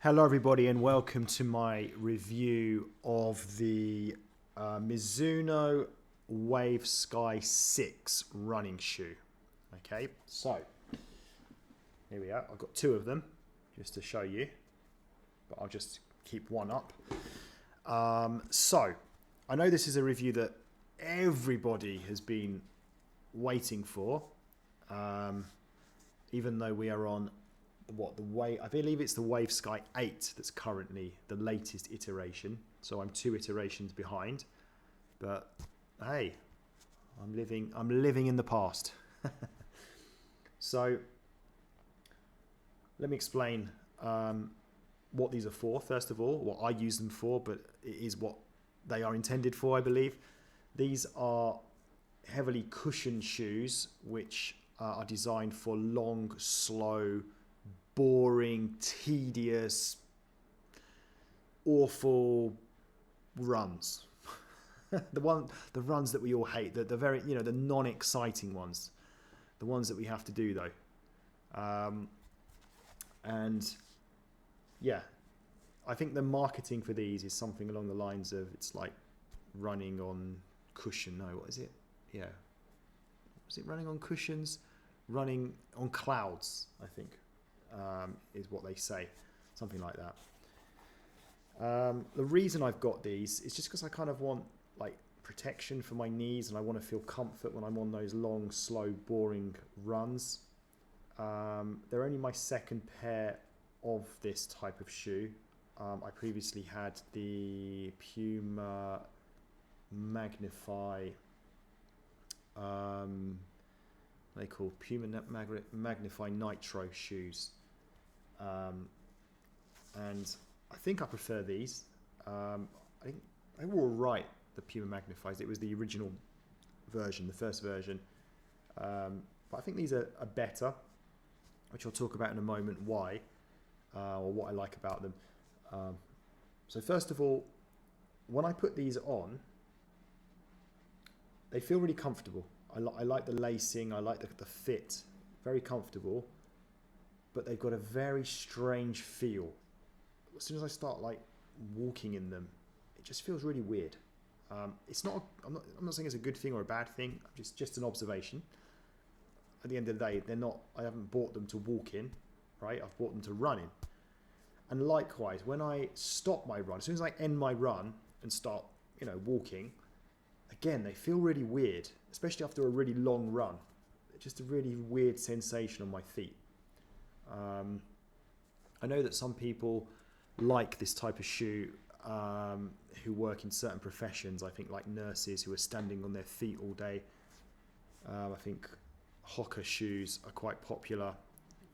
Hello everybody and welcome to my review of the Mizuno Wave Sky 6 running shoe. Okay, so here we are. I've got two of them just to show you, but I'll just keep one up. So I know this is a review that everybody has been waiting for, even though we are on I believe it's the Wave Sky 8 that's currently the latest iteration. So I'm 2 iterations behind, but hey, I'm living in the past. So let me explain what these are for. First of all, what I use them for, but it is what they are intended for, I believe. These are heavily cushioned shoes, which are designed for long, slow, boring, tedious, awful runs. the runs that we all hate, the very, the non-exciting ones, the ones that we have to do though. And yeah, I think the marketing for these is something along the lines of it's like running on cushion. No, what is it? Yeah, was it running on cushions? Running on clouds, I think. Is what they say, something like that. The reason I've got these is just because I kind of want like protection for my knees, and I want to feel comfort when I'm on those long, slow, boring runs. They're only my second pair of this type of shoe. I previously had the Puma Magnify. They call Puma Magnify Nitro shoes, and I think I prefer these. I think they were all right, the Puma Magnifies. It was the original version, the first version, but I think these are better, which I'll talk about in a moment why, or what I like about them. So first of all, when I put these on, they feel really comfortable. I like the lacing, I like the fit, very comfortable, but they've got a very strange feel. As soon as I start like walking in them, it just feels really weird. It's not. I'm not saying it's a good thing or a bad thing. Just an observation. At the end of the day, they're not. I haven't bought them to walk in, right? I've bought them to run in. And likewise, when I stop my run, as soon as I end my run and start, walking, again, they feel really weird, especially after a really long run. Just a really weird sensation on my feet. I know that some people like this type of shoe who work in certain professions. I think like nurses who are standing on their feet all day. I think Hoka shoes are quite popular,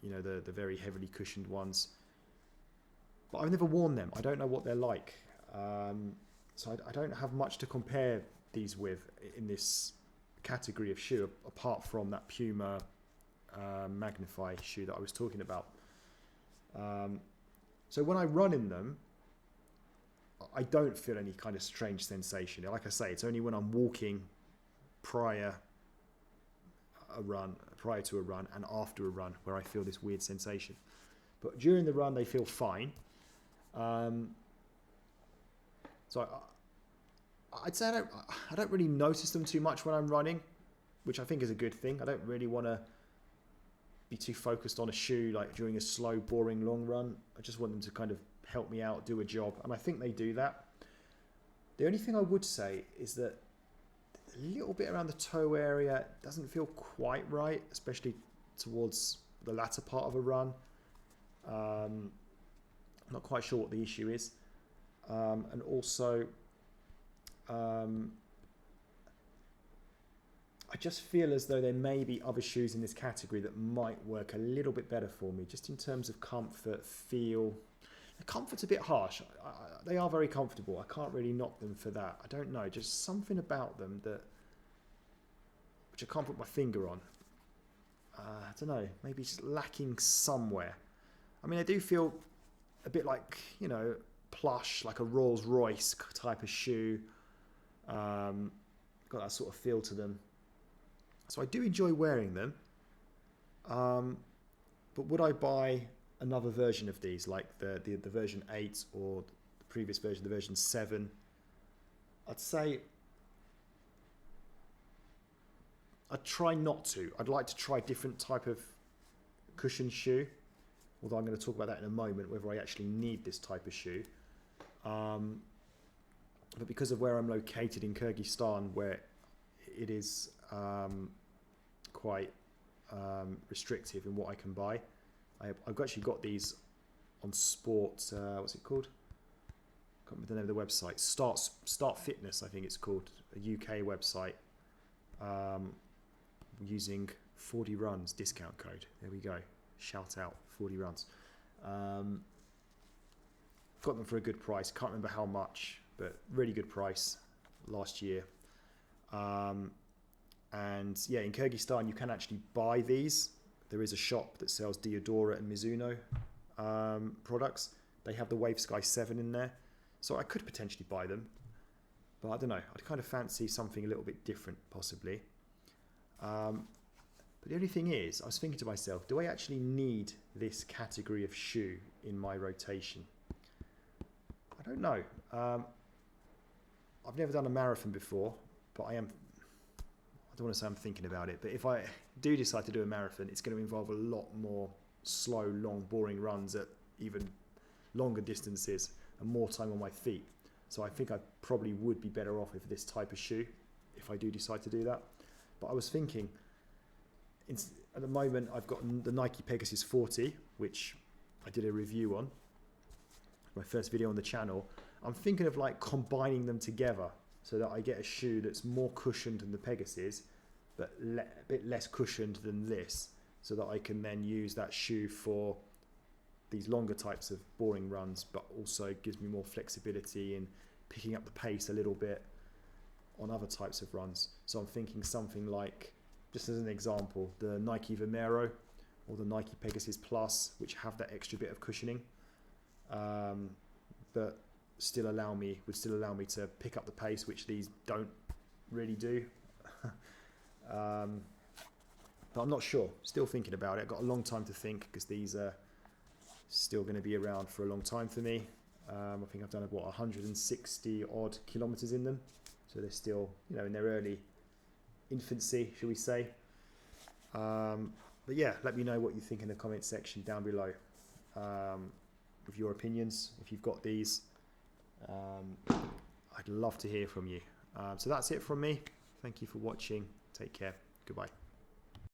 the very heavily cushioned ones. But I've never worn them. I don't know what they're like. So I don't have much to compare these with in this category of shoe, apart from that Puma Magnify shoe that I was talking about. So when I run in them, I don't feel any kind of strange sensation. Like I say, it's only when I'm walking prior to a run and after a run where I feel this weird sensation. But during the run, they feel fine. So I'd say I don't really notice them too much when I'm running, which I think is a good thing. I don't really want to be too focused on a shoe like during a slow, boring, long run. I just want them to kind of help me out, do a job, and I think they do that. The only thing I would say is that a little bit around the toe area doesn't feel quite right, especially towards the latter part of a run. I'm not quite sure what the issue is. And also, I just feel as though there may be other shoes in this category that might work a little bit better for me, just in terms of comfort, feel. The comfort's a bit harsh. They are very comfortable. I can't really knock them for that. I don't know, just something about them which I can't put my finger on. I don't know, maybe just lacking somewhere. I mean, I do feel a bit like, plush, like a Rolls Royce type of shoe. Got that sort of feel to them. So I do enjoy wearing them. But would I buy another version of these, like the version 8 or the previous version, the version 7, I'd say I'd try not to. I'd like to try a different type of cushion shoe, although I'm going to talk about that in a moment, whether I actually need this type of shoe. But because of where I'm located in Kyrgyzstan, where it is quite restrictive in what I can buy, I've actually got these on Sport, what's it called? I can't remember the name of the website. Start Fitness, I think it's called, a UK website, using 40 runs discount code. There we go. Shout out 40 runs. Got them for a good price. Can't remember how much, but really good price last year. And yeah, in Kyrgyzstan, you can actually buy these. There is a shop that sells Diodora and Mizuno products. They have the Wave Sky 7 in there. So I could potentially buy them. But I don't know. I'd kind of fancy something a little bit different, possibly. But the only thing is, I was thinking to myself, do I actually need this category of shoe in my rotation? I don't know. I've never done a marathon before, but I don't want to say I'm thinking about it, but if I do decide to do a marathon, it's going to involve a lot more slow, long, boring runs at even longer distances and more time on my feet. So I think I probably would be better off with this type of shoe if I do decide to do that. But I was thinking, at the moment I've got the Nike Pegasus 40, which I did a review on, my first video on the channel. I'm thinking of like combining them together so that I get a shoe that's more cushioned than the Pegasus, but a bit less cushioned than this, so that I can then use that shoe for these longer types of boring runs, but also gives me more flexibility in picking up the pace a little bit on other types of runs. So I'm thinking something like, just as an example, the Nike Vomero or the Nike Pegasus Plus, which have that extra bit of cushioning, but would still allow me to pick up the pace, which these don't really do. But I'm not sure. Still thinking about it. I've got a long time to think, because these are still going to be around for a long time for me. I think I've done 160 odd kilometers in them, so they're still, in their early infancy, shall we say. But yeah, let me know what you think in the comment section down below, with your opinions. If you've got these, I'd love to hear from you. So that's it from me. Thank you for watching. Take care. Goodbye.